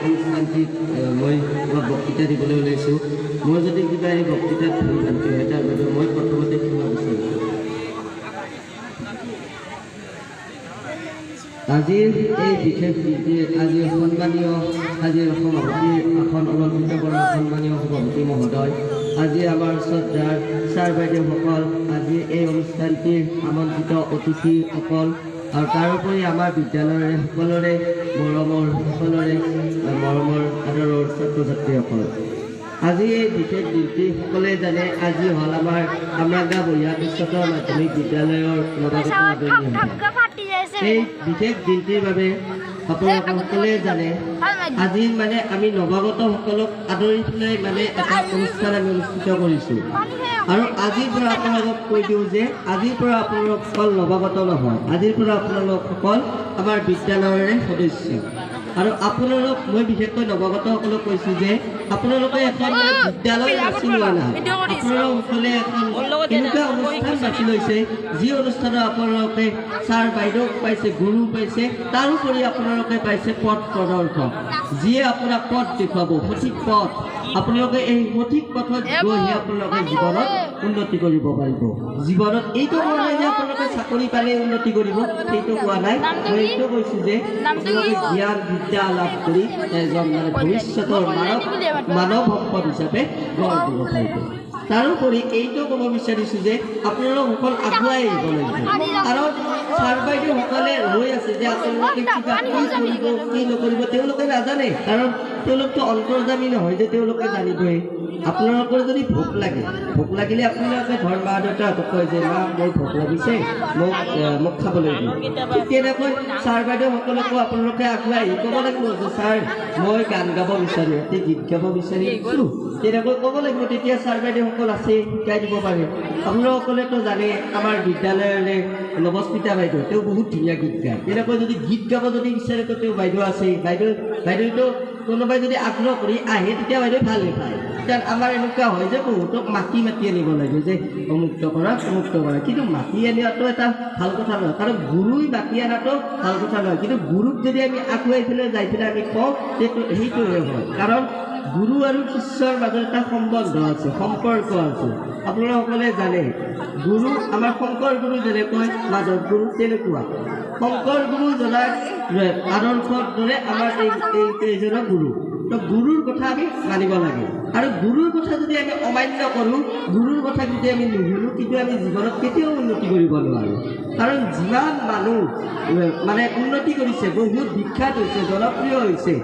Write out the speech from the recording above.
অনুষ্ঠানটিত মই বক্তৃতা দিবলৈ ওলাইছোঁ। মই যদি কিবা এই বক্তৃতাত ভুল ভ্ৰান্তি হয় তাৰ বাবে মই প্ৰথমতে ক্ষমা বিচাৰিছোঁ। আজিৰ এই বিশেষ দিনটিত আজিৰ সভাপতিৰ আসন অলংকৃত কৰা সন্মানীয় সভাপতি মহোদয়, আজি আমাৰ শ্ৰদ্ধাৰ ছাৰ বাইদেউসকল, আজি এই অনুষ্ঠানটিৰ আমন্ত্ৰিত অতিথিসকল আৰু তাৰোপৰি আমাৰ বিদ্যালয়ৰে সকলোৰে মৰমৰ আদৰৰ ছাত্ৰ ছাত্ৰীসকল, আজি এই বিশেষ দিনটি সকলোৱে জানে আজি হ'ল আমাৰ কামৰাংগা বঢ়িয়া উচ্চতৰ মাধ্যমিক বিদ্যালয়ৰ নৱাগত আদৰণি সভা। এই বিশেষ দিনটিৰ বাবে আপোনালোকে সকলোৱে জানে আজি আমি নৱাগতসকলক আদৰি পেলাই এটা অনুষ্ঠান আমি অনুষ্ঠিত কৰিছোঁ। আৰু আজিৰ পৰা আপোনালোকক কৈ দিওঁ যে আজিৰ পৰা আপোনালোক অকল নৱাগত নহয়, আজিৰ পৰা আপোনালোকসকল আমাৰ বিদ্যালয়ৰে সদস্য। আৰু আপোনালোক মই বিশেষকৈ নৱাগতসকলক কৈছোঁ যে আপোনালোকে এখন বিদ্যালয় বাছি লোৱা নাই, আপোনালোকসকলে এখন এনেকুৱা অনুষ্ঠান বাছি লৈছে যি অনুষ্ঠানত আপোনালোকে ছাৰ বাইদেউ পাইছে, গুৰু পাইছে, তাৰোপৰি আপোনালোকে পাইছে পথ প্ৰদৰ্শক, যিয়ে আপোনাক পথ দেখুৱাব, সঠিক পথ। আপোনালোকে এই সঠিক পথত গৈহে আপোনালোকে জীৱনত উন্নতি কৰিব পাৰিব। জীৱনত এইটো কোৱা নাই যে আপোনালোকে চাকৰি পালে উন্নতি কৰিব, সেইটো কোৱা নাই। মই এইটো কৈছোঁ যে আপোনালোকে জ্ঞান বিদ্যা লাভ কৰি এজন ভৱিষ্যতৰ মানৱ সম্পদ হিচাপে গঢ় দিব পাৰিব। তাৰোপৰি এইটো ক'ব বিচাৰিছোঁ যে আপোনালোক অকল আগুৱাই আহিব লাগিব, কাৰণ ছাৰ বাইদেউসকলে ৰৈ আছে যে আপোনালোকে কিবা কি কৰিব কি নকৰিব তেওঁলোকে নাজানে, কাৰণ তেওঁলোকতো অন্তৰ্যামী নহয় যে তেওঁলোকে জানিবই। আপোনালোকৰ যদি ভোক লাগিলে আপোনালোকে ঘৰ মা দেউতাহঁতক কয় যে মা মোৰ ভোক লাগিছে, মোক খাবলৈ দিওঁ। ঠিক তেনেকৈ ছাৰ বাইদেউসকলকো আপোনালোকে আগুৱাই আহি ক'ব লাগিব যে ছাৰ মই গান গাব বিচাৰোঁ, এটি গীত গাব বিচাৰিছোঁ, তেনেকৈ ক'ব লাগিব। তেতিয়া ছাৰ বাইদেউসকল আছে, শিকাই দিব পাৰে। আপোনালোকসকলেতো জানে আমাৰ বিদ্যালয়ৰে নৱস্মিতা বাইদেউ, তেওঁ বহুত ধুনীয়া গীত গায়। তেনেকৈ যদি গীত গাব বিচাৰে তো তেওঁ বাইদেউ আছে, বাইদেউতো কোনোবাই যদি আগ্ৰহ কৰি আহে তেতিয়া বাইদেউ ভালেই পায়। কাৰণ আমাৰ এনেকুৱা হয় যে বহুতক মাতি আনিব লাগে যে অমুক্ত কৰা, কিন্তু মাতি আনিয়াটো এটা ভাল কথা নহয়, কাৰণ গুৰুই মাতি অনাটো ভাল কথা নহয়। কিন্তু গুৰুক যদি আমি আগুৱাই যাই পেলাই আমি কওঁ সেইটোৱে হয়, কাৰণ গুৰু আৰু শিষ্যৰ মাজত এটা সম্বন্ধ আছে, সম্পৰ্ক আছে। আপোনালোকসকলে জানে গুৰু আমাৰ শংকৰ গুৰু যেনেকৈ মাধৱ গুৰু তেনেকুৱা শংকৰ গুৰু জনাৰ আদৰ্শৰ দৰে আমাৰ এইজনৰ গুৰু। তো গুৰুৰ কথা আমি মানিব লাগে, আৰু গুৰুৰ কথা যদি আমি অমান্য কৰোঁ, গুৰুৰ কথা যদি আমি নুশুনো, কিন্তু আমি জীৱনত কেতিয়াও উন্নতি কৰিব নোৱাৰোঁ। কাৰণ যিমান মানুহ উন্নতি কৰিছে, বহুত বিখ্যাত হৈছে, জনপ্ৰিয় হৈছে,